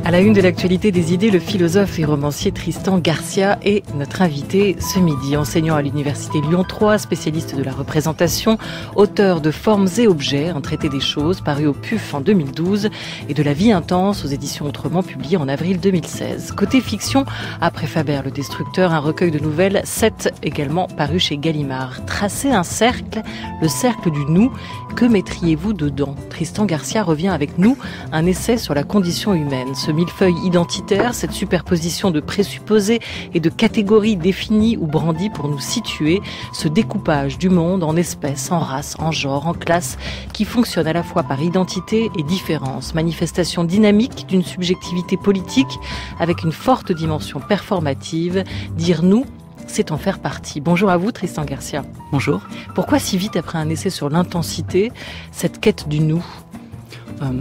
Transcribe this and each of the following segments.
À la une de l'actualité des idées, le philosophe et romancier Tristan Garcia est notre invité ce midi. Enseignant à l'université Lyon 3, spécialiste de la représentation, auteur de Formes et objets, un traité des choses paru au PUF en 2012 et de La vie intense aux éditions Autrement publié en avril 2016. Côté fiction, après Faber le Destructeur, un recueil de nouvelles, 7 également paru chez Gallimard. Tracer un cercle, le cercle du nous, que mettriez-vous dedans? Tristan Garcia revient avec nous un essai sur la condition humaine. Ce millefeuille identitaire, cette superposition de présupposés et de catégories définies ou brandies pour nous situer, ce découpage du monde en espèces, en races, en genres, en classes, qui fonctionne à la fois par identité et différence, manifestation dynamique d'une subjectivité politique avec une forte dimension performative. Dire nous, c'est en faire partie. Bonjour à vous, Tristan Garcia. Bonjour. Pourquoi si vite, après un essai sur l'intensité, cette quête du nous ?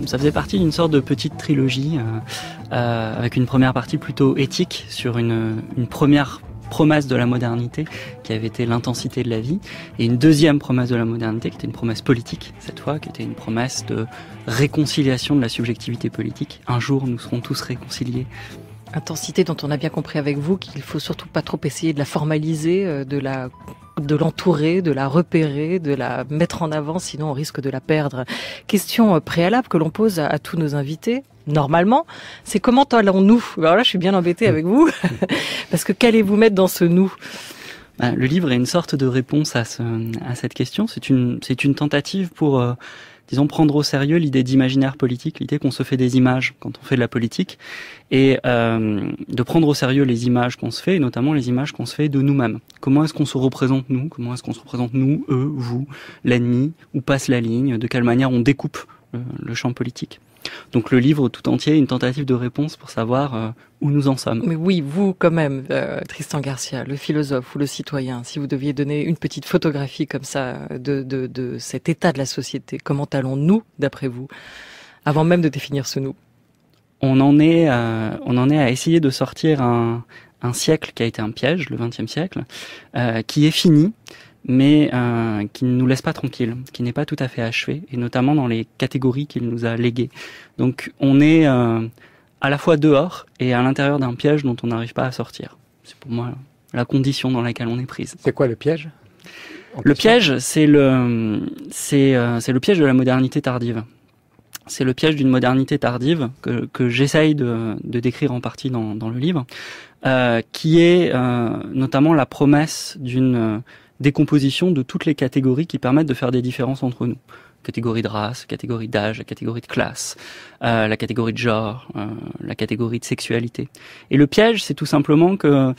Ça faisait partie d'une sorte de petite trilogie, avec une première partie plutôt éthique sur une première promesse de la modernité qui avait été l'intensité de la vie, et une deuxième promesse de la modernité qui était une promesse politique, cette fois, qui était une promesse de réconciliation de la subjectivité politique. Un jour, nous serons tous réconciliés. Intensité dont on a bien compris avec vous qu'il faut surtout pas trop essayer de la formaliser, de l'entourer, de la repérer, de la mettre en avant, sinon on risque de la perdre. Question préalable que l'on pose à tous nos invités, normalement, c'est comment allons-nous? Alors là, je suis bien embêtée avec vous, parce que qu'allez-vous mettre dans ce nous? Le livre est une sorte de réponse à cette question. C'est une tentative pour disons, prendre au sérieux l'idée d'imaginaire politique, l'idée qu'on se fait des images quand on fait de la politique, et de prendre au sérieux les images qu'on se fait, et notamment les images qu'on se fait de nous-mêmes. Comment est-ce qu'on se représente nous? Comment est-ce qu'on se représente nous, eux, vous, l'ennemi, où passe la ligne? De quelle manière on découpe le champ politique? Donc le livre tout entier est une tentative de réponse pour savoir où nous en sommes. Mais oui, vous quand même, Tristan Garcia, le philosophe ou le citoyen, si vous deviez donner une petite photographie comme ça de cet état de la société, comment allons-nous, d'après vous, avant même de définir ce nous? On en est à essayer de sortir un siècle qui a été un piège, le XXe siècle, qui est fini, mais qui ne nous laisse pas tranquilles, qui n'est pas tout à fait achevé, et notamment dans les catégories qu'il nous a léguées. Donc on est à la fois dehors et à l'intérieur d'un piège dont on n'arrive pas à sortir. C'est pour moi la condition dans laquelle on est prise. C'est quoi le piège? Le piège, c'est le piège de la modernité tardive. C'est le piège d'une modernité tardive que j'essaye de décrire en partie dans le livre, qui est notamment la promesse d'une décomposition de toutes les catégories qui permettent de faire des différences entre nous. Catégorie de race, catégorie d'âge, la catégorie de classe, la catégorie de genre, la catégorie de sexualité. Et le piège, c'est tout simplement que,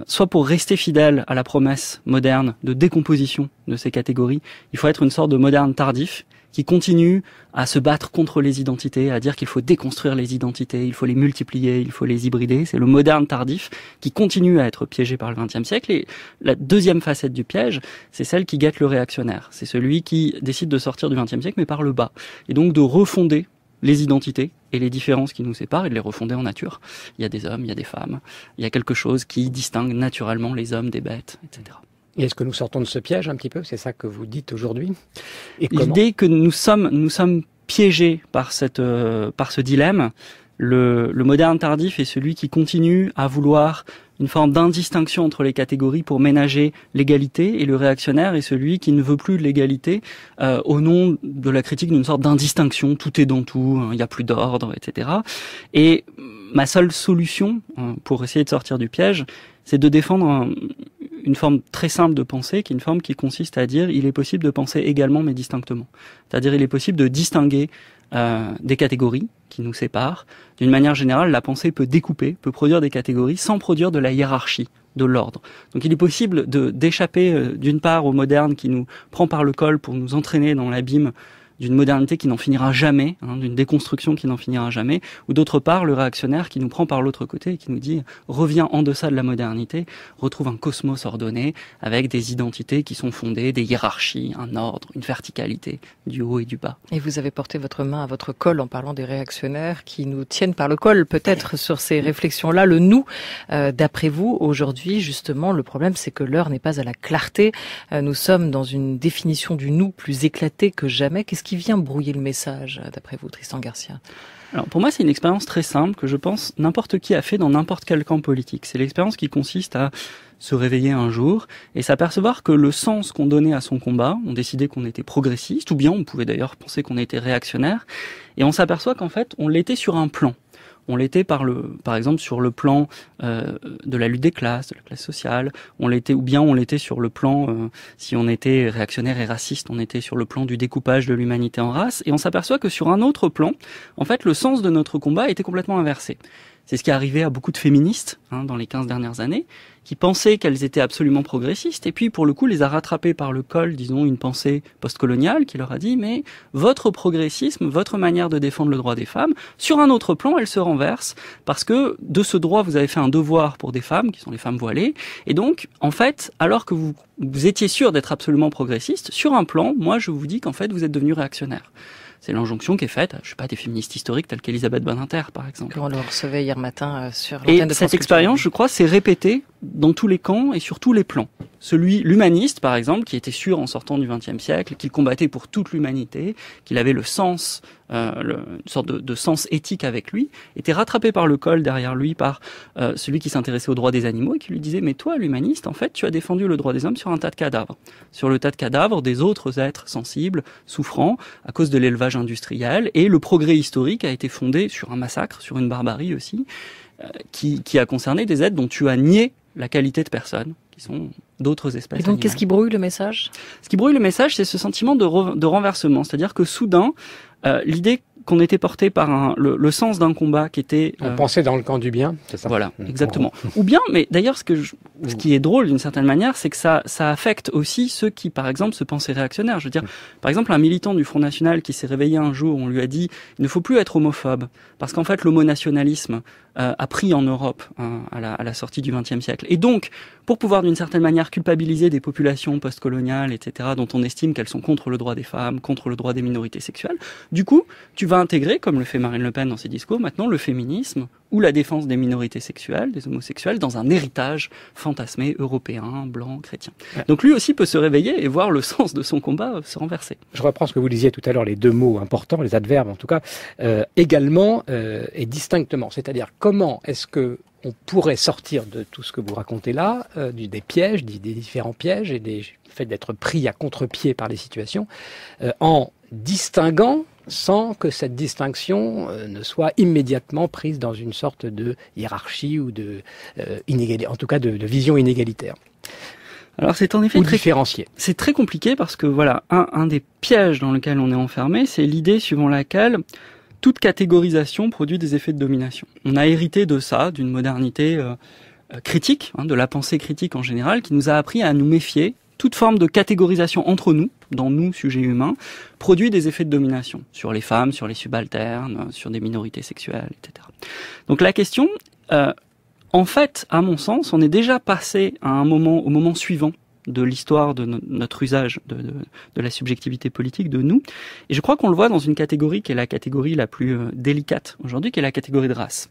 soit pour rester fidèle à la promesse moderne de décomposition de ces catégories, il faut être une sorte de moderne tardif qui continue à se battre contre les identités, à dire qu'il faut déconstruire les identités, il faut les multiplier, il faut les hybrider. C'est le moderne tardif qui continue à être piégé par le XXe siècle. Et la deuxième facette du piège, c'est celle qui guette le réactionnaire. C'est celui qui décide de sortir du XXe siècle, mais par le bas. Et donc de refonder les identités et les différences qui nous séparent et de les refonder en nature. Il y a des hommes, il y a des femmes, il y a quelque chose qui distingue naturellement les hommes des bêtes, etc. Et est-ce que nous sortons de ce piège un petit peu? C'est ça que vous dites aujourd'hui? L'idée que nous sommes piégés par ce dilemme. Le moderne tardif est celui qui continue à vouloir une forme d'indistinction entre les catégories pour ménager l'égalité, et le réactionnaire est celui qui ne veut plus de l'égalité au nom de la critique d'une sorte d'indistinction, tout est dans tout, il n'y a plus d'ordre, etc. Et ma seule solution pour essayer de sortir du piège, c'est de défendre une forme très simple de pensée, qui est une forme qui consiste à dire il est possible de penser également mais distinctement. C'est-à-dire il est possible de distinguer des catégories qui nous séparent. D'une manière générale, la pensée peut découper, peut produire des catégories sans produire de la hiérarchie, de l'ordre. Donc il est possible d'échapper d'une part au moderne qui nous prend par le col pour nous entraîner dans l'abîme d'une modernité qui n'en finira jamais, d'une déconstruction qui n'en finira jamais, ou d'autre part le réactionnaire qui nous prend par l'autre côté et qui nous dit reviens en deçà de la modernité, retrouve un cosmos ordonné avec des identités qui sont fondées, des hiérarchies, un ordre, une verticalité du haut et du bas. Et vous avez porté votre main à votre col en parlant des réactionnaires qui nous tiennent par le col peut-être sur ces réflexions-là, le nous. D'après vous, aujourd'hui justement, le problème c'est que l'heure n'est pas à la clarté, nous sommes dans une définition du nous plus éclatée que jamais. Qu'est-ce qui vient brouiller le message, d'après vous, Tristan Garcia? Alors pour moi, c'est une expérience très simple que je pense n'importe qui a fait dans n'importe quel camp politique. C'est l'expérience qui consiste à se réveiller un jour et s'apercevoir que le sens qu'on donnait à son combat, on décidait qu'on était progressiste, ou bien on pouvait d'ailleurs penser qu'on était réactionnaire, et on s'aperçoit qu'en fait, on l'était sur un plan. On l'était par exemple sur le plan de la lutte des classes, de la classe sociale. On l'était sur le plan, si on était réactionnaire et raciste, on était sur le plan du découpage de l'humanité en races. Et on s'aperçoit que sur un autre plan, en fait, le sens de notre combat était complètement inversé. C'est ce qui est arrivé à beaucoup de féministes dans les 15 dernières années, qui pensaient qu'elles étaient absolument progressistes, et puis pour le coup les a rattrapées par le col, disons, une pensée postcoloniale qui leur a dit « mais votre progressisme, votre manière de défendre le droit des femmes, sur un autre plan, elle se renverse, parce que de ce droit, vous avez fait un devoir pour des femmes, qui sont les femmes voilées, et donc, en fait, alors que vous étiez sûr d'être absolument progressiste, sur un plan, moi je vous dis qu'en fait, vous êtes devenu réactionnaire. » C'est l'injonction qui est faite, je sais pas, des féministes historiques telles qu'Elisabeth Badinter, par exemple. On le recevait hier matin sur l'antenne de France Culture. Et cette expérience, je crois, s'est répétée dans tous les camps et sur tous les plans. L'humaniste, par exemple, qui était sûr en sortant du XXe siècle, qu'il combattait pour toute l'humanité, qu'il avait le sens, une sorte de sens éthique avec lui, était rattrapé par le col derrière lui par celui qui s'intéressait aux droits des animaux et qui lui disait « mais toi, l'humaniste, en fait, tu as défendu le droit des hommes sur un tas de cadavres. Sur le tas de cadavres des autres êtres sensibles, souffrants, à cause de l'élevage industriel, et le progrès historique a été fondé sur un massacre, sur une barbarie aussi, qui a concerné des êtres dont tu as nié la qualité de personnes, qui sont d'autres espèces. Et donc, qu'est-ce qui brouille le message? Ce qui brouille le message, c'est ce sentiment de renversement. C'est-à-dire que soudain, l'idée qu'on était porté par le sens d'un combat qui était... On pensait dans le camp du bien, c'est ça? Voilà, exactement. Ou bien, mais d'ailleurs, ce qui est drôle d'une certaine manière, c'est que ça affecte aussi ceux qui, par exemple, se pensaient réactionnaires. Je veux dire, par exemple, un militant du Front National qui s'est réveillé un jour, on lui a dit « il ne faut plus être homophobe », parce qu'en fait, l'homonationalisme a pris en Europe à la sortie du XXe siècle. Et donc, pour pouvoir d'une certaine manière culpabiliser des populations postcoloniales, etc., dont on estime qu'elles sont contre le droit des femmes, contre le droit des minorités sexuelles, du coup, tu vas intégrer, comme le fait Marine Le Pen dans ses discours, maintenant le féminisme ou la défense des minorités sexuelles, des homosexuels, dans un héritage fantasmé européen, blanc, chrétien. Ouais. Donc lui aussi peut se réveiller et voir le sens de son combat se renverser. Je reprends ce que vous disiez tout à l'heure, les deux mots importants, les adverbes en tout cas, également et distinctement. C'est-à-dire comment est-ce que on pourrait sortir de tout ce que vous racontez là, des pièges, des différents pièges et du fait d'être pris à contre-pied par les situations, en distinguant sans que cette distinction ne soit immédiatement prise dans une sorte de hiérarchie ou de en tout cas de vision inégalitaire. Alors c'est en effet très différencié. C'est très compliqué parce que voilà, un des pièges dans lequel on est enfermé, c'est l'idée suivant laquelle toute catégorisation produit des effets de domination. On a hérité de ça, d'une modernité critique, de la pensée critique en général, qui nous a appris à nous méfier. Toute forme de catégorisation entre nous, dans nous, sujets humains, produit des effets de domination sur les femmes, sur les subalternes, sur des minorités sexuelles, etc. Donc la question, en fait, à mon sens, on est déjà passé à au moment suivant de l'histoire de notre usage de la subjectivité politique de nous. Et je crois qu'on le voit dans une catégorie qui est la catégorie la plus délicate aujourd'hui, qui est la catégorie de race.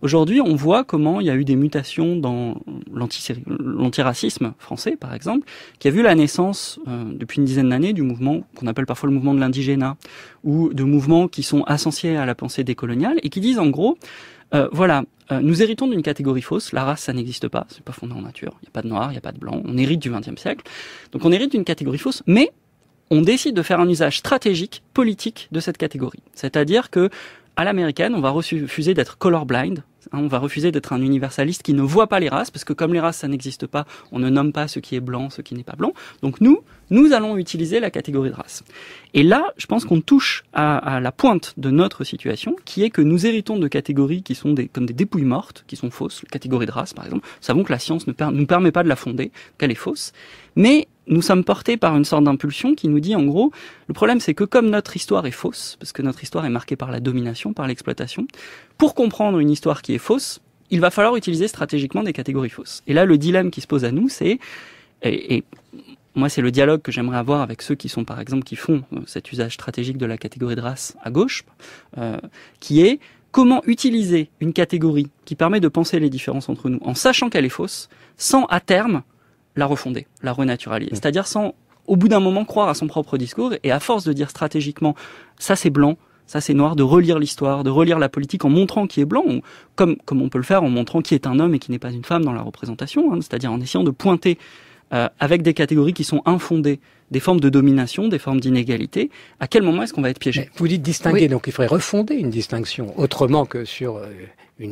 Aujourd'hui, on voit comment il y a eu des mutations dans l'antiracisme français, par exemple, qui a vu la naissance, depuis une dizaine d'années, du mouvement qu'on appelle parfois le mouvement de l'indigénat, ou de mouvements qui sont associés à la pensée décoloniale, et qui disent en gros, nous héritons d'une catégorie fausse, la race ça n'existe pas, c'est pas fondé en nature, il n'y a pas de noir, il n'y a pas de blanc, on hérite du XXe siècle, donc on hérite d'une catégorie fausse, mais on décide de faire un usage stratégique, politique de cette catégorie. C'est-à-dire que, à l'américaine, on va refuser d'être colorblind, on va refuser d'être un universaliste qui ne voit pas les races, parce que comme les races ça n'existe pas, on ne nomme pas ce qui est blanc, ce qui n'est pas blanc, donc nous allons utiliser la catégorie de race. Et là, je pense qu'on touche à la pointe de notre situation, qui est que nous héritons de catégories qui sont comme des dépouilles mortes, qui sont fausses, la catégorie de race par exemple. Nous savons que la science ne nous permet pas de la fonder, qu'elle est fausse, mais nous sommes portés par une sorte d'impulsion qui nous dit en gros, le problème c'est que comme notre histoire est fausse, parce que notre histoire est marquée par la domination, par l'exploitation, pour comprendre une histoire qui est fausse, il va falloir utiliser stratégiquement des catégories fausses. Et là, le dilemme qui se pose à nous, c'est, et moi c'est le dialogue que j'aimerais avoir avec ceux qui sont par exemple, qui font cet usage stratégique de la catégorie de race à gauche, qui est comment utiliser une catégorie qui permet de penser les différences entre nous en sachant qu'elle est fausse, sans à terme la refonder, la renaturaliser. C'est-à-dire sans au bout d'un moment, croire à son propre discours, et à force de dire stratégiquement, ça c'est blanc, ça c'est noir, de relire l'histoire, de relire la politique en montrant qui est blanc, comme on peut le faire en montrant qui est un homme et qui n'est pas une femme dans la représentation, c'est-à-dire en essayant de pointer avec des catégories qui sont infondées, des formes de domination, des formes d'inégalité, à quel moment est-ce qu'on va être piégé? Vous dites distinguer, donc il faudrait refonder une distinction, autrement que sur une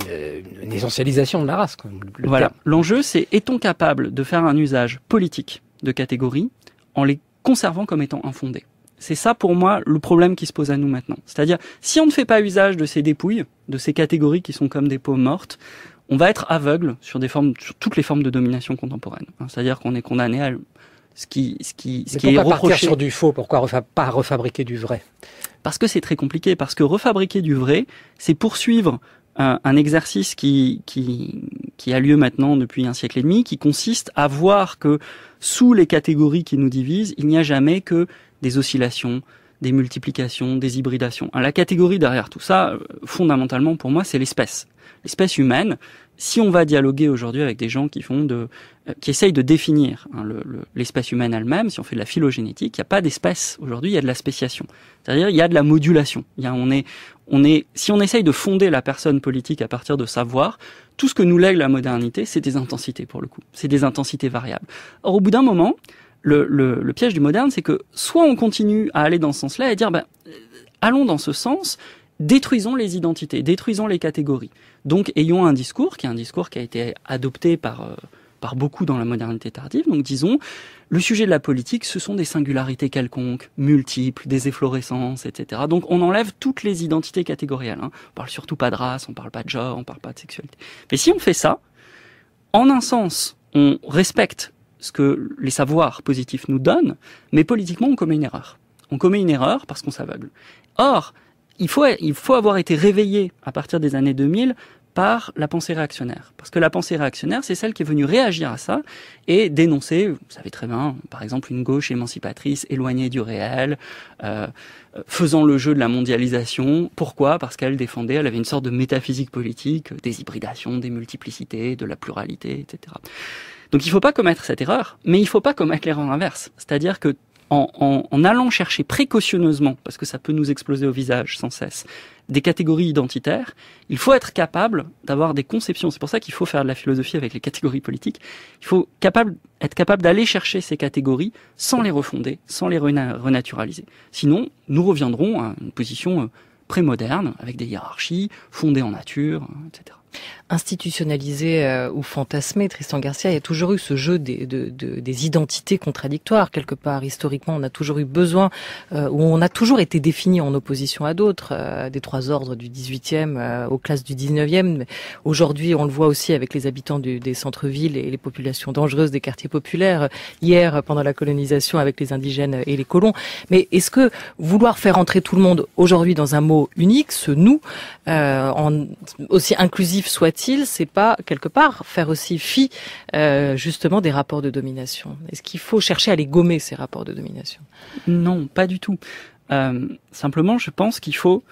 essentialisation de la race. Voilà, l'enjeu c'est, est-on capable de faire un usage politique de catégories en les conservant comme étant infondées? C'est ça pour moi le problème qui se pose à nous maintenant. C'est-à-dire, si on ne fait pas usage de ces dépouilles, de ces catégories qui sont comme des peaux mortes, on va être aveugle sur toutes les formes de domination contemporaine. C'est-à-dire qu'on est condamné à ce qui est reproché. Pourquoi partir sur du faux? Pourquoi pas refabriquer du vrai? Parce que c'est très compliqué. Parce que refabriquer du vrai, c'est poursuivre un exercice qui a lieu maintenant depuis un siècle et demi, qui consiste à voir que sous les catégories qui nous divisent, il n'y a jamais que des oscillations, des multiplications, des hybridations. La catégorie derrière tout ça, fondamentalement pour moi, c'est l'espèce. L'espèce humaine. Si on va dialoguer aujourd'hui avec des gens qui essayent de définir l'espèce humaine elle-même, si on fait de la phylogénétique, il n'y a pas d'espèce aujourd'hui, il y a de la spéciation. C'est-à-dire il y a de la modulation. Si on essaye de fonder la personne politique à partir de savoir, tout ce que nous lègue la modernité, c'est des intensités pour le coup. C'est des intensités variables. Or, au bout d'un moment, le piège du moderne, c'est que soit on continue à aller dans ce sens-là et dire, allons dans ce sens, détruisons les identités, détruisons les catégories. Donc, ayons un discours qui a été adopté par beaucoup dans la modernité tardive. Donc, disons, le sujet de la politique, ce sont des singularités quelconques, multiples, des efflorescences, etc. Donc, on enlève toutes les identités catégorielles. On parle surtout pas de race, on parle pas de genre, on parle pas de sexualité. Mais si on fait ça, en un sens, on respecte ce que les savoirs positifs nous donnent, mais politiquement, on commet une erreur. On commet une erreur parce qu'on s'aveugle. Or, il faut avoir été réveillé à partir des années 2000 par la pensée réactionnaire. Parce que la pensée réactionnaire, c'est celle qui est venue réagir à ça et dénoncer, vous savez très bien, par exemple une gauche émancipatrice éloignée du réel, faisant le jeu de la mondialisation. Pourquoi? Parce qu'elle avait une sorte de métaphysique politique, des hybridations, des multiplicités, de la pluralité, etc. Donc il ne faut pas commettre cette erreur, mais il ne faut pas commettre l'erreur inverse. C'est-à-dire que en allant chercher précautionneusement, parce que ça peut nous exploser au visage sans cesse, des catégories identitaires, il faut être capable d'avoir des conceptions. C'est pour ça qu'il faut faire de la philosophie avec les catégories politiques. Il faut être capable d'aller chercher ces catégories sans les refonder, sans les renaturaliser. Sinon, nous reviendrons à une position prémoderne, avec des hiérarchies, fondées en nature, etc. Institutionnalisé ou fantasmé, Tristan Garcia, il y a toujours eu ce jeu des identités contradictoires. Quelque part, historiquement, on a toujours eu besoin, ou on a toujours été défini en opposition à d'autres, des trois ordres du 18e aux classes du 19e. Aujourd'hui, on le voit aussi avec les habitants des centres-villes et les populations dangereuses des quartiers populaires. Hier, pendant la colonisation, avec les indigènes et les colons. Mais est-ce que vouloir faire entrer tout le monde aujourd'hui dans un mot unique, ce nous, aussi inclusif soit-il, c'est pas quelque part faire aussi fi justement des rapports de domination? Est-ce qu'il faut chercher à les gommer, ces rapports de domination? Non, pas du tout. Simplement, je pense qu'il faut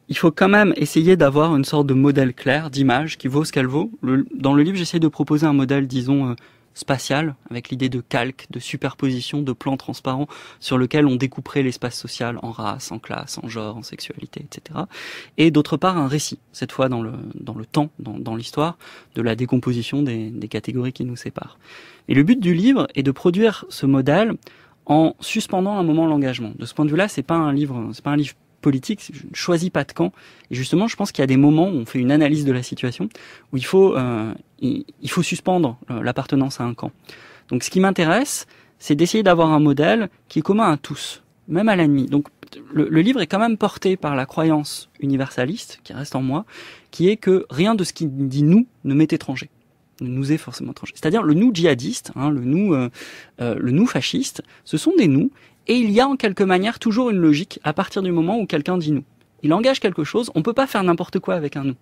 quand même essayer d'avoir une sorte de modèle clair, d'image qui vaut ce qu'elle vaut. Dans le livre, j'essaie de proposer un modèle, disons, spatial, avec l'idée de calque, de superposition, de plan transparent sur lequel on découperait l'espace social en race, en classe, en genre, en sexualité, etc. Et d'autre part, un récit, cette fois dans le temps, dans l'histoire, de la décomposition des catégories qui nous séparent. Et le but du livre est de produire ce modèle en suspendant un moment l'engagement. De ce point de vue-là, c'est pas un livre politique, je ne choisis pas de camp. Et justement, je pense qu'il y a des moments où on fait une analyse de la situation, où il faut suspendre l'appartenance à un camp. Donc ce qui m'intéresse, c'est d'essayer d'avoir un modèle qui est commun à tous, même à l'ennemi. Donc le livre est quand même porté par la croyance universaliste, qui reste en moi, qui est que rien de ce qui dit nous ne m'est étranger. Nous est forcément étranger. C'est-à-dire le nous djihadiste, le nous fasciste, ce sont des nous. Et il y a en quelque manière toujours une logique à partir du moment où quelqu'un dit nous. Il engage quelque chose, on peut pas faire n'importe quoi avec un nous.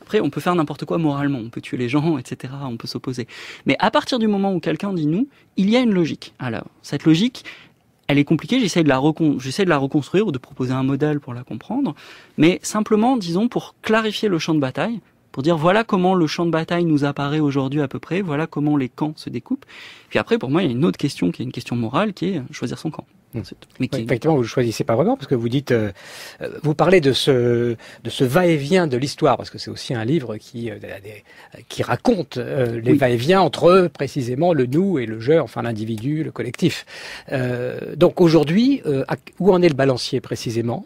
Après, on peut faire n'importe quoi moralement, on peut tuer les gens, etc., on peut s'opposer. Mais à partir du moment où quelqu'un dit nous, il y a une logique. Alors, cette logique, elle est compliquée, j'essaie de la reconstruire ou de proposer un modèle pour la comprendre, mais simplement, disons, pour clarifier le champ de bataille, pour dire voilà comment le champ de bataille nous apparaît aujourd'hui à peu près, voilà comment les camps se découpent. Puis après, pour moi, il y a une autre question qui est une question morale, qui est choisir son camp. Mais effectivement, vous ne choisissez pas vraiment, parce que vous dites, vous parlez de ce va-et-vient de l'histoire, parce que c'est aussi un livre qui raconte les va-et-vient entre précisément le nous et le je, enfin l'individu, le collectif. Donc aujourd'hui, où en est le balancier précisément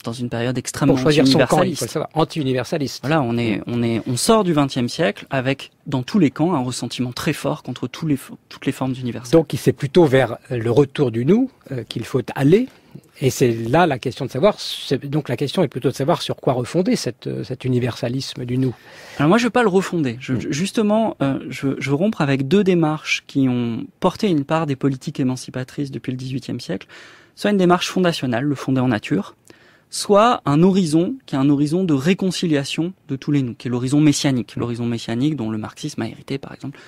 dans une période extrêmement pour choisir son camp, il anti-universaliste. faut le savoir, anti-universaliste. Voilà, on sort du XXe siècle avec, dans tous les camps, un ressentiment très fort contre toutes les formes d'universalisme. Donc, c'est plutôt vers le retour du nous qu'il faut aller. Et c'est là la question de savoir. Donc, la question est plutôt de savoir sur quoi refonder cet universalisme du nous. Alors moi, je veux pas le refonder. Justement, je veux rompre avec deux démarches qui ont porté une part des politiques émancipatrices depuis le XVIIIe siècle. Soit une démarche fondationnelle, le fonder en nature, soit un horizon qui est un horizon de réconciliation de tous les nous, qui est l'horizon messianique dont le marxisme a hérité, par exemple,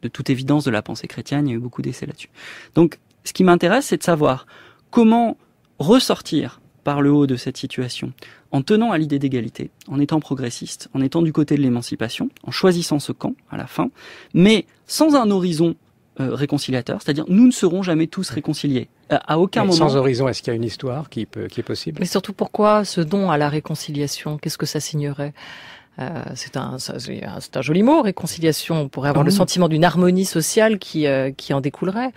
de toute évidence de la pensée chrétienne. Il y a eu beaucoup d'essais là-dessus. Donc, ce qui m'intéresse, c'est de savoir comment ressortir par le haut de cette situation, en tenant à l'idée d'égalité, en étant progressiste, en étant du côté de l'émancipation, en choisissant ce camp à la fin, mais sans un horizon réconciliateur, c'est-à-dire nous ne serons jamais tous réconciliés. À aucun moment. Sans horizon, est-ce qu'il y a une histoire qui est possible? Mais surtout, pourquoi ce don à la réconciliation? Qu'est-ce que ça signerait? C'est un joli mot, réconciliation. On pourrait avoir le sentiment d'une harmonie sociale qui en découlerait.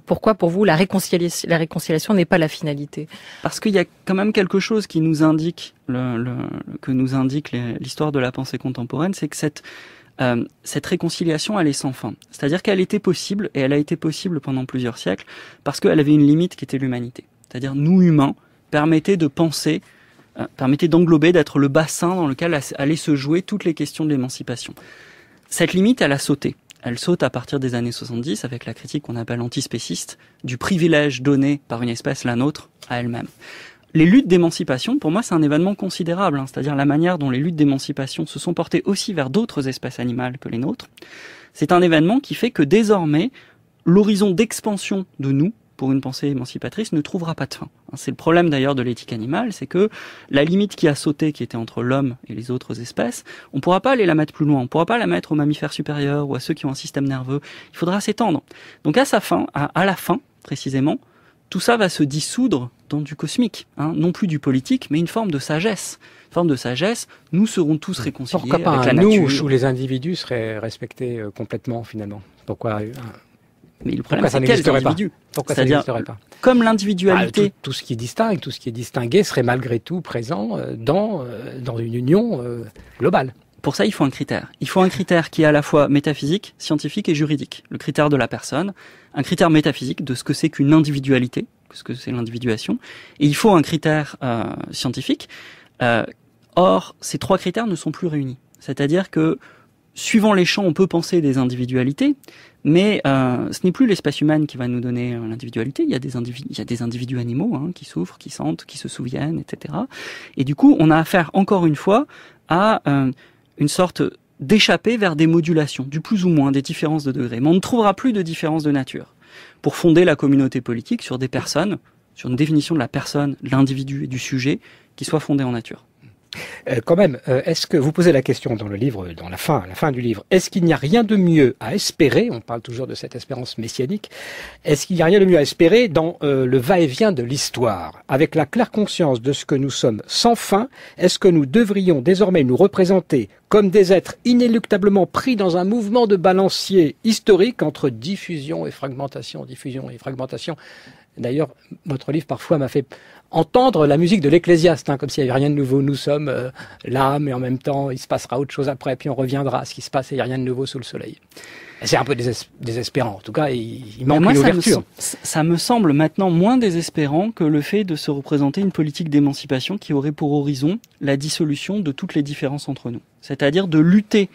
Pourquoi, pour vous, la réconciliation n'est pas la finalité? Parce qu'il y a quand même quelque chose qui nous indique l'histoire de la pensée contemporaine, c'est que cette réconciliation, elle est sans fin. C'est-à-dire qu'elle était possible, et elle a été possible pendant plusieurs siècles, parce qu'elle avait une limite qui était l'humanité. C'est-à-dire, nous, humains, permettait d'englober, d'être le bassin dans lequel allaient se jouer toutes les questions de l'émancipation. Cette limite, elle a sauté. Elle saute à partir des années 70, avec la critique qu'on appelle antispéciste, du privilège donné par une espèce, la nôtre, à elle-même. Les luttes d'émancipation, pour moi, c'est un événement considérable, c'est-à-dire la manière dont les luttes d'émancipation se sont portées aussi vers d'autres espèces animales que les nôtres. C'est un événement qui fait que désormais, l'horizon d'expansion de nous, pour une pensée émancipatrice, ne trouvera pas de fin. C'est le problème d'ailleurs de l'éthique animale, c'est que la limite qui a sauté, qui était entre l'homme et les autres espèces, on ne pourra pas aller la mettre plus loin, on ne pourra pas la mettre aux mammifères supérieurs ou à ceux qui ont un système nerveux, il faudra s'étendre. Donc à la fin, précisément, tout ça va se dissoudre dans du cosmique, non plus du politique, mais une forme de sagesse. Une forme de sagesse, nous serons tous réconciliés avec la nature. Pourquoi pas un nous où les individus seraient respectés complètement, finalement? Pourquoi Mais le problème, c'est quels individus? Pourquoi ça n'existerait pas? Comme l'individualité... tout ce qui distingue, tout ce qui est distingué serait malgré tout présent dans une union globale. Pour ça, il faut un critère. Il faut un critère qui est à la fois métaphysique, scientifique et juridique. Le critère de la personne, un critère métaphysique de ce que c'est qu'une individualité, ce que c'est l'individuation. Et il faut un critère scientifique. Or, ces trois critères ne sont plus réunis. C'est-à-dire que, suivant les champs, on peut penser des individualités, mais ce n'est plus l'espèce humaine qui va nous donner l'individualité. Il y a des individus animaux qui souffrent, qui sentent, qui se souviennent, etc. Et du coup, on a affaire, encore une fois, à une sorte d'échapper vers des modulations, du plus ou moins, des différences de degré. Mais on ne trouvera plus de différences de nature pour fonder la communauté politique sur des personnes, sur une définition de la personne, de l'individu et du sujet qui soit fondée en nature. Quand même, est-ce que vous posez la question dans le livre, dans la fin du livre, est-ce qu'il n'y a rien de mieux à espérer, on parle toujours de cette espérance messianique, est-ce qu'il n'y a rien de mieux à espérer dans le va-et-vient de l'histoire? Avec la claire conscience de ce que nous sommes sans fin, est-ce que nous devrions désormais nous représenter comme des êtres inéluctablement pris dans un mouvement de balancier historique entre diffusion et fragmentation, D'ailleurs, votre livre parfois m'a fait entendre la musique de l'Ecclésiaste, comme s'il n'y avait rien de nouveau. Nous sommes là, mais en même temps, il se passera autre chose après, puis on reviendra à ce qui se passe et il n'y a rien de nouveau sous le soleil. C'est un peu désespérant. En tout cas, il manque une ouverture. Ça me semble maintenant moins désespérant que le fait de se représenter une politique d'émancipation qui aurait pour horizon la dissolution de toutes les différences entre nous. C'est-à-dire de lutter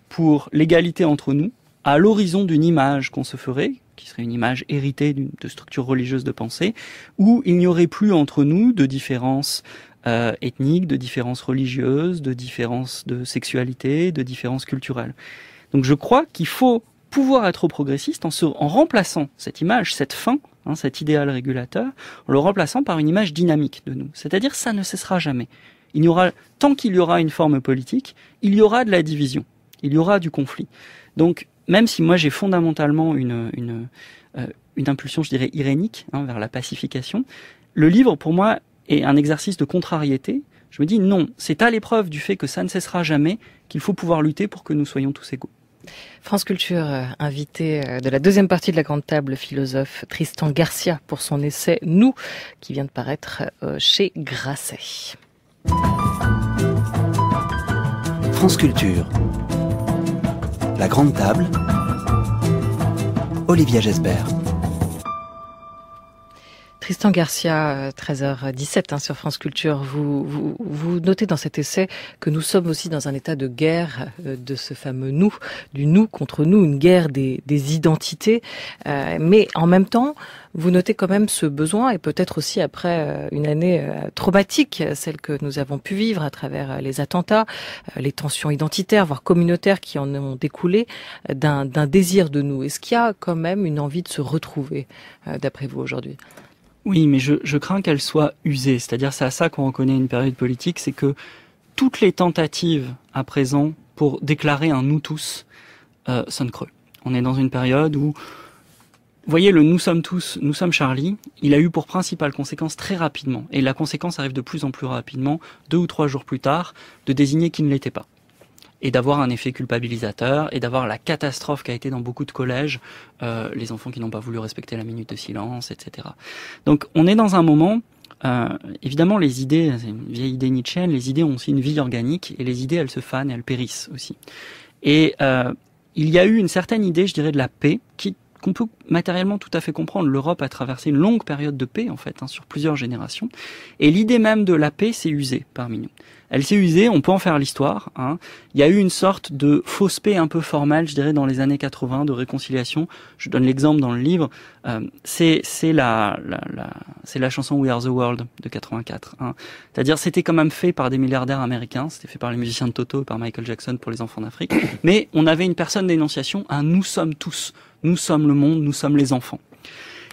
pour l'égalité entre nous à l'horizon d'une image qu'on se ferait, qui serait une image héritée de structures religieuses de pensée, où il n'y aurait plus entre nous de différences ethniques, de différences religieuses, de différences de sexualité, de différences culturelles. Donc je crois qu'il faut pouvoir être progressiste en remplaçant cette image, cette fin, cet idéal régulateur, en le remplaçant par une image dynamique de nous. C'est-à-dire ça ne cessera jamais. Tant qu'il y aura une forme politique, il y aura de la division, il y aura du conflit. Donc, même si moi j'ai fondamentalement une impulsion, je dirais, irénique vers la pacification, le livre, pour moi, est un exercice de contrariété. Je me dis non, c'est à l'épreuve du fait que ça ne cessera jamais qu'il faut pouvoir lutter pour que nous soyons tous égaux. France Culture, invité de la deuxième partie de la grande table, le philosophe Tristan Garcia pour son essai « Nous » qui vient de paraître chez Grasset. France Culture, la grande table, Olivia Gesbert. Tristan Garcia, 13h17 sur France Culture, vous notez dans cet essai que nous sommes aussi dans un état de guerre de ce fameux nous, du nous contre nous, une guerre des identités, mais en même temps, vous notez quand même ce besoin, et peut-être aussi après une année traumatique, celle que nous avons pu vivre à travers les attentats, les tensions identitaires, voire communautaires qui en ont découlé, d'un désir de nous. Est-ce qu'il y a quand même une envie de se retrouver, d'après vous, aujourd'hui ? Oui, mais je crains qu'elle soit usée. C'est-à-dire, c'est à ça qu'on reconnaît une période politique, c'est que toutes les tentatives à présent pour déclarer un nous tous sonnent creux. On est dans une période où, vous voyez, le nous sommes tous, nous sommes Charlie, il a eu pour principale conséquence très rapidement, et la conséquence arrive de plus en plus rapidement, 2 ou 3 jours plus tard, de désigner qui ne l'était pas. Et d'avoir un effet culpabilisateur, et d'avoir la catastrophe qu'a été dans beaucoup de collèges, les enfants qui n'ont pas voulu respecter la minute de silence, etc. Donc on est dans un moment, évidemment les idées, c'est une vieille idée nietzschéenne, les idées ont aussi une vie organique, et les idées elles se fanent et elles périssent aussi. Et il y a eu une certaine idée, je dirais, de la paix, qu'on peut matériellement tout à fait comprendre. L'Europe a traversé une longue période de paix, en fait, sur plusieurs générations. Et l'idée même de la paix s'est usée parmi nous. Elle s'est usée, on peut en faire l'histoire. Il y a eu une sorte de fausse paix un peu formelle, je dirais, dans les années 80, de réconciliation. Je donne l'exemple dans le livre. C'est la chanson We Are the World de 84. C'est-à-dire, c'était quand même fait par des milliardaires américains. C'était fait par les musiciens de Toto et par Michael Jackson pour les enfants d'Afrique. Mais on avait une personne d'énonciation, nous sommes tous. Nous sommes le monde, nous sommes les enfants.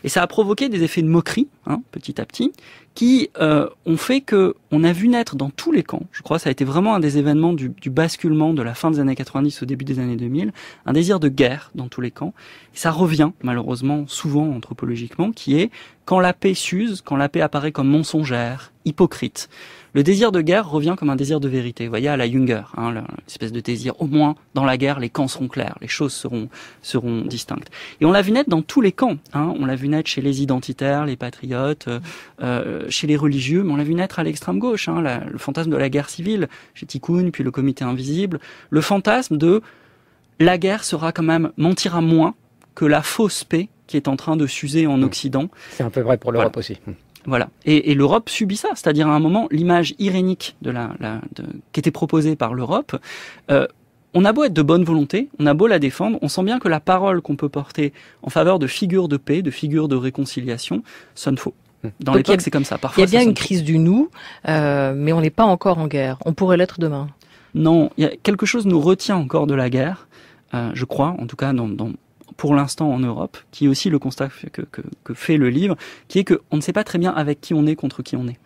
Et ça a provoqué des effets de moquerie, petit à petit, qui ont fait que on a vu naître dans tous les camps, je crois que ça a été vraiment un des événements du basculement de la fin des années 90 au début des années 2000, un désir de guerre dans tous les camps. Et ça revient, malheureusement, souvent anthropologiquement, qui est quand la paix s'use, quand la paix apparaît comme mensongère, hypocrite, le désir de guerre revient comme un désir de vérité. Vous voyez, à la Junger, l'espèce de désir, au moins, dans la guerre, les camps seront clairs, les choses seront distinctes. Et on l'a vu naître dans tous les camps. On l'a vu naître chez les identitaires, les patriotes, chez les religieux, mais on l'a vu naître à l'extrême gauche. Le fantasme de la guerre civile, chez Tikkun, puis le Comité invisible. Le fantasme de la guerre mentira moins que la fausse paix qui est en train de s'user en Occident. C'est un peu vrai pour l'Europe aussi. Voilà. Et l'Europe subit ça. C'est-à-dire, à un moment, l'image irénique qui était proposée par l'Europe, on a beau être de bonne volonté, on a beau la défendre, on sent bien que la parole qu'on peut porter en faveur de figures de paix, de figures de réconciliation, sonne faux. Dans l'époque, c'est comme ça. Parfois, il y a bien une crise du nous, mais on n'est pas encore en guerre. On pourrait l'être demain. Non, il y a quelque chose nous retient encore de la guerre, je crois, en tout cas pour l'instant en Europe, qui est aussi le constat que fait le livre, qui est qu'on ne sait pas très bien avec qui on est, contre qui on est.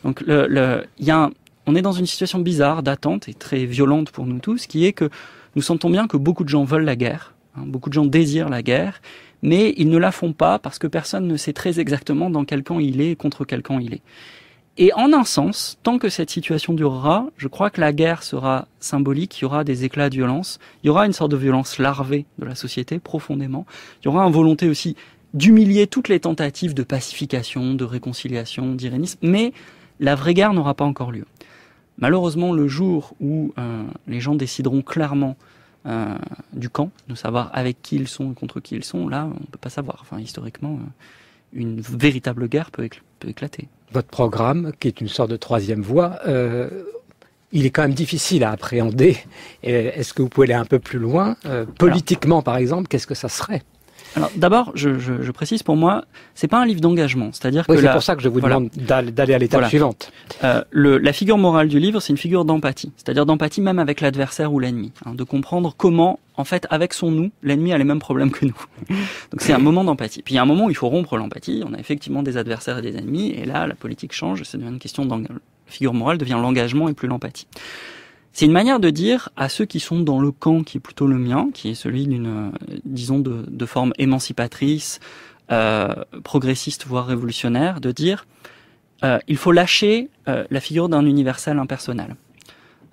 Donc on est dans une situation bizarre, d'attente et très violente pour nous tous, qui est que nous sentons bien que beaucoup de gens veulent la guerre, beaucoup de gens désirent la guerre, mais ils ne la font pas parce que personne ne sait très exactement dans quel camp il est et contre quel camp il est. Et en un sens, tant que cette situation durera, je crois que la guerre sera symbolique, il y aura des éclats de violence, il y aura une sorte de violence larvée de la société, profondément. Il y aura une volonté aussi d'humilier toutes les tentatives de pacification, de réconciliation, d'irénisme, mais la vraie guerre n'aura pas encore lieu. Malheureusement, le jour où les gens décideront clairement du camp, de savoir avec qui ils sont et contre qui ils sont, là, on ne peut pas savoir. Enfin, historiquement, une véritable guerre peut éclater. Votre programme, qui est une sorte de troisième voie, il est quand même difficile à appréhender. Est-ce que vous pouvez aller un peu plus loin politiquement, par exemple, qu'est-ce que ça serait ? Alors d'abord, je précise, pour moi, c'est pas un livre d'engagement. C'est-à-dire oui, que c'est pour ça que je vous demande d'aller à l'étape suivante. La figure morale du livre, c'est une figure d'empathie. C'est-à-dire d'empathie même avec l'adversaire ou l'ennemi. De comprendre comment, en fait, avec son nous, l'ennemi a les mêmes problèmes que nous. Donc c'est un moment d'empathie. Puis il y a un moment où il faut rompre l'empathie. On a effectivement des adversaires et des ennemis. Et là, la politique change. Ça devient une question figure morale devient l'engagement et plus l'empathie. C'est une manière de dire à ceux qui sont dans le camp qui est plutôt le mien, qui est celui d'une, disons, de forme émancipatrice, progressiste, voire révolutionnaire, de dire il faut lâcher la figure d'un universel impersonnel.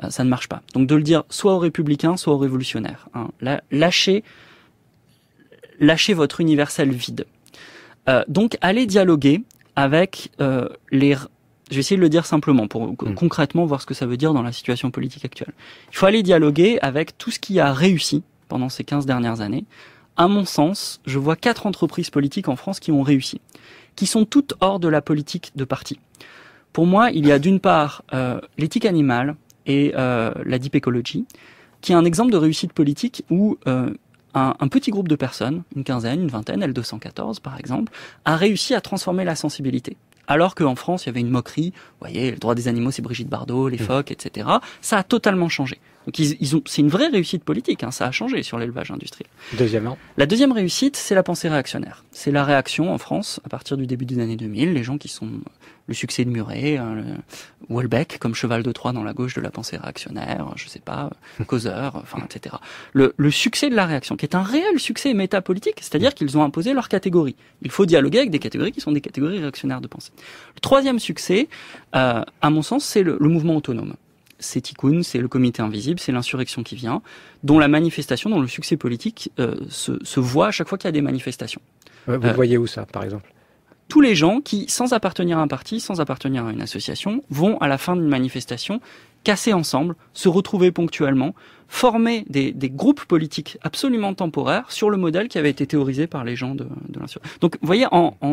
Ça ne marche pas. Donc de le dire soit aux républicains, soit aux révolutionnaires. Hein. Lâchez votre universel vide. Donc allez dialoguer avec les... Je vais essayer de le dire simplement pour concrètement voir ce que ça veut dire dans la situation politique actuelle. Il faut aller dialoguer avec tout ce qui a réussi pendant ces 15 dernières années. À mon sens, je vois 4 entreprises politiques en France qui ont réussi, qui sont toutes hors de la politique de parti. Pour moi, il y a d'une part l'éthique animale et la deep ecology, qui est un exemple de réussite politique où un petit groupe de personnes, une quinzaine, une vingtaine, L214 par exemple, a réussi à transformer la sensibilité. Alors qu'en France, il y avait une moquerie, vous voyez, le droit des animaux, c'est Brigitte Bardot, les phoques, etc. Ça a totalement changé. Donc c'est une vraie réussite politique, hein, ça a changé sur l'élevage industriel. Deuxièmement. La deuxième réussite, c'est la pensée réactionnaire. C'est la réaction en France, à partir du début des années 2000, les gens qui sont le succès de Muret, Houellebecq comme cheval de Troie dans la gauche de la pensée réactionnaire, je sais pas, Causeur, enfin, etc. Le succès de la réaction, qui est un réel succès métapolitique, c'est-à-dire qu'ils ont imposé leur catégorie. Il faut dialoguer avec des catégories qui sont des catégories réactionnaires de pensée. Le troisième succès, à mon sens, c'est le mouvement autonome. C'est Tikkun, c'est le comité invisible, c'est l'insurrection qui vient, dont la manifestation, dont le succès politique se voit à chaque fois qu'il y a des manifestations. Vous le voyez où ça, par exemple ? Tous les gens qui, sans appartenir à un parti, sans appartenir à une association, vont à la fin d'une manifestation casser ensemble, se retrouver ponctuellement, former des groupes politiques absolument temporaires sur le modèle qui avait été théorisé par les gens de l'insurrection. Donc, vous voyez,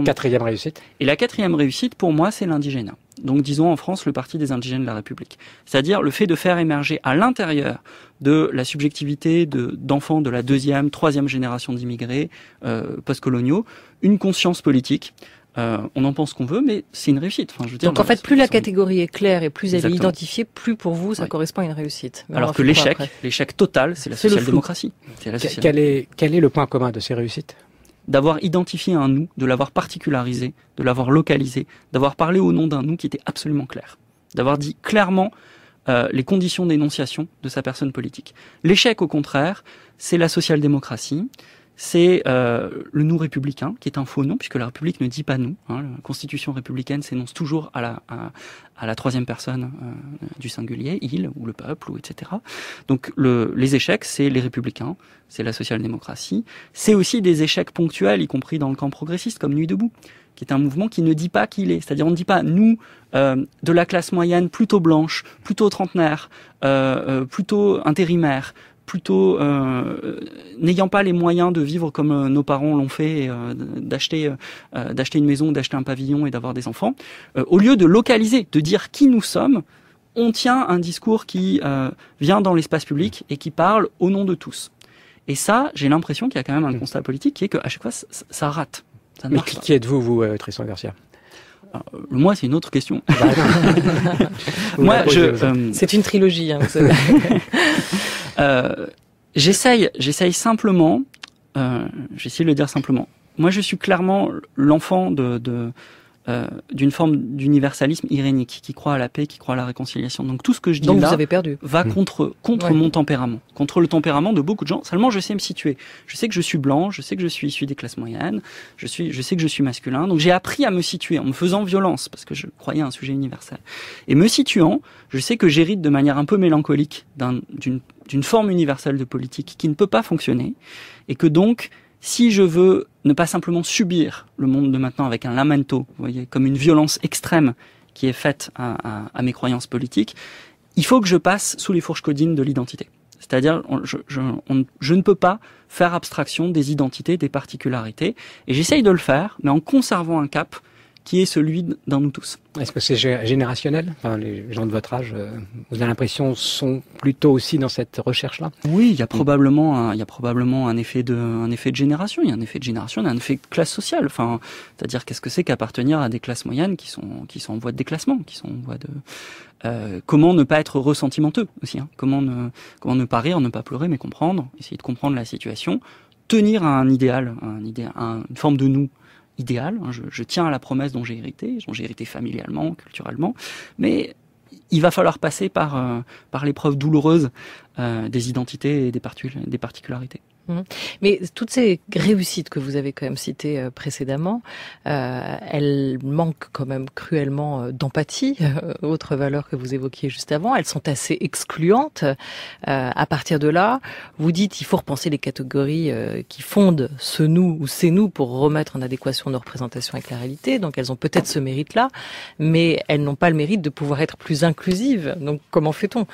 Quatrième réussite. Et la quatrième réussite, pour moi, c'est l'indigénat. Donc, disons en France, le Parti des indigènes de la République. C'est-à-dire le fait de faire émerger à l'intérieur de la subjectivité d'enfants de la deuxième, troisième génération d'immigrés postcoloniaux, une conscience politique. On en pense qu'on veut, mais c'est une réussite. Enfin, je veux dire, donc en fait, plus la catégorie est claire et plus elle est Exactement. identifiée, plus pour vous ça correspond à une réussite. Mais alors que l'échec total, c'est la social-démocratie. Quel est le point commun de ces réussites ? D'avoir identifié un nous, de l'avoir particularisé, de l'avoir localisé, d'avoir parlé au nom d'un nous qui était absolument clair, d'avoir dit clairement les conditions d'énonciation de sa personne politique. L'échec, au contraire, c'est la social-démocratie. C'est le nous républicain, qui est un faux nom, puisque la République ne dit pas nous. Hein, la Constitution républicaine s'énonce toujours à la troisième personne du singulier, il, ou le peuple, ou etc. Donc les échecs, c'est les républicains, c'est la social-démocratie. C'est aussi des échecs ponctuels, y compris dans le camp progressiste, comme Nuit debout, qui est un mouvement qui ne dit pas qui il est. C'est-à-dire on ne dit pas nous, de la classe moyenne, plutôt blanche, plutôt trentenaire, plutôt intérimaire, plutôt n'ayant pas les moyens de vivre comme nos parents l'ont fait, d'acheter une maison, d'acheter un pavillon et d'avoir des enfants, au lieu de localiser, de dire qui nous sommes, on tient un discours qui vient dans l'espace public et qui parle au nom de tous. Et ça, j'ai l'impression qu'il y a quand même un constat politique qui est qu'à chaque fois, ça rate. Ça ne Mais marche pas. qui êtes-vous, vous, Tristan Garcia ? Moi, c'est une autre question. Moi, c'est une trilogie, hein, vous savez. J'essaye simplement, j'essaie de le dire simplement. Moi, je suis clairement l'enfant d'une forme d'universalisme irénique, qui croit à la paix, qui croit à la réconciliation. Donc tout ce que je dis Donc là vous avez perdu. va contre mon tempérament, contre le tempérament de beaucoup de gens. Seulement, je sais me situer. Je sais que je suis blanc, je sais que je suis issu des classes moyennes, je sais que je suis masculin. Donc j'ai appris à me situer en me faisant violence, parce que je croyais à un sujet universel. Et me situant, je sais que j'hérite de manière un peu mélancolique d'une forme universelle de politique qui ne peut pas fonctionner, et que donc, si je veux ne pas simplement subir le monde de maintenant avec un lamento, vous voyez, comme une violence extrême qui est faite à mes croyances politiques, il faut que je passe sous les fourches codines de l'identité. C'est-à-dire, je ne peux pas faire abstraction des identités, des particularités, et j'essaye de le faire, mais en conservant un cap qui est celui d'un nous tous. Est-ce que c'est générationnel ? Enfin, les gens de votre âge, vous avez l'impression, sont plutôt aussi dans cette recherche-là ? Oui, il y a probablement un effet de génération. Il y a un effet de génération, il y a un effet de classe sociale. Enfin, c'est-à-dire qu'est-ce que c'est qu'appartenir à des classes moyennes qui sont en voie de déclassement, qui sont en voie de comment ne pas être ressentimenteux aussi, hein, comment ne pas rire, ne pas pleurer, mais comprendre, essayer de comprendre la situation, tenir à un idéal, une forme de nous idéal. Je tiens à la promesse dont j'ai hérité familialement, culturellement, mais il va falloir passer par l'épreuve douloureuse des identités et des particularités. Mais toutes ces réussites que vous avez quand même citées précédemment, elles manquent quand même cruellement d'empathie, autre valeur que vous évoquiez juste avant. Elles sont assez excluantes. À partir de là, vous dites il faut repenser les catégories qui fondent ce nous ou ces nous pour remettre en adéquation nos représentations avec la réalité. Donc elles ont peut-être ce mérite-là, mais elles n'ont pas le mérite de pouvoir être plus inclusives. Donc comment fait-on ?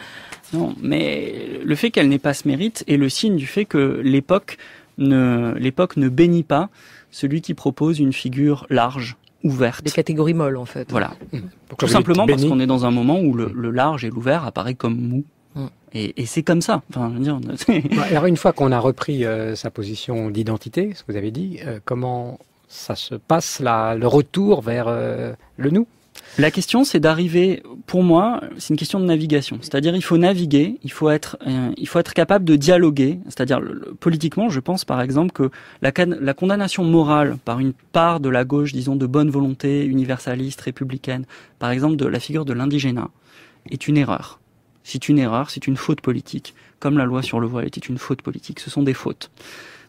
Non, mais le fait qu'elle n'ait pas ce mérite est le signe du fait que l'époque ne bénit pas celui qui propose une figure large, ouverte. Des catégories molles, en fait. Voilà. Tout simplement parce qu'on est dans un moment où le large et l'ouvert apparaît comme mou. Et c'est comme ça. Enfin, je veux dire, alors, une fois qu'on a repris sa position d'identité, ce que vous avez dit, comment ça se passe, le retour vers le nous ? La question, c'est d'arriver, pour moi, c'est une question de navigation. C'est-à-dire, il faut naviguer, il faut être capable de dialoguer. C'est-à-dire, politiquement, je pense par exemple que la condamnation morale par une part de la gauche, disons, de bonne volonté, universaliste, républicaine, par exemple, de la figure de l'indigénat, est une erreur. C'est une erreur, c'est une faute politique. Comme la loi sur le voile était une faute politique. Ce sont des fautes.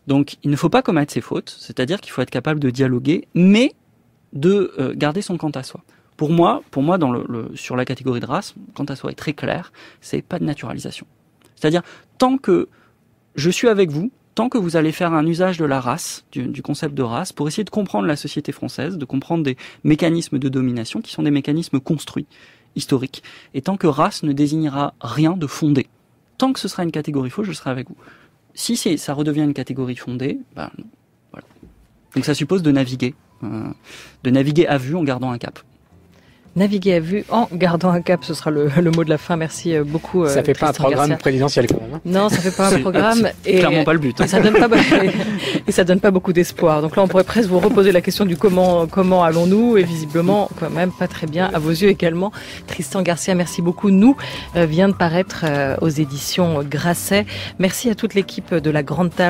Donc, il ne faut pas commettre ces fautes. C'est-à-dire qu'il faut être capable de dialoguer, mais de garder son quant à soi. Pour moi, sur la catégorie de race, quant à soi est très clair, c'est pas de naturalisation. C'est-à-dire, tant que je suis avec vous, tant que vous allez faire un usage de la race, du concept de race, pour essayer de comprendre la société française, de comprendre des mécanismes de domination qui sont des mécanismes construits, historiques, et tant que race ne désignera rien de fondé, tant que ce sera une catégorie fausse, je serai avec vous. Si ça redevient une catégorie fondée, ben non. Voilà. Donc ça suppose de naviguer à vue en gardant un cap. Naviguer à vue en gardant un cap, ce sera le mot de la fin. Merci beaucoup. Ça fait pas un programme présidentiel quand même. Hein. Non, ça fait pas un programme. C'est clairement pas le but. Hein. Ça donne pas beaucoup d'espoir. Donc là, on pourrait presque vous reposer la question du comment allons-nous, et visiblement quand même pas très bien à vos yeux également. Tristan Garcia, merci beaucoup. Nous vient de paraître aux éditions Grasset. Merci à toute l'équipe de la Grande Table.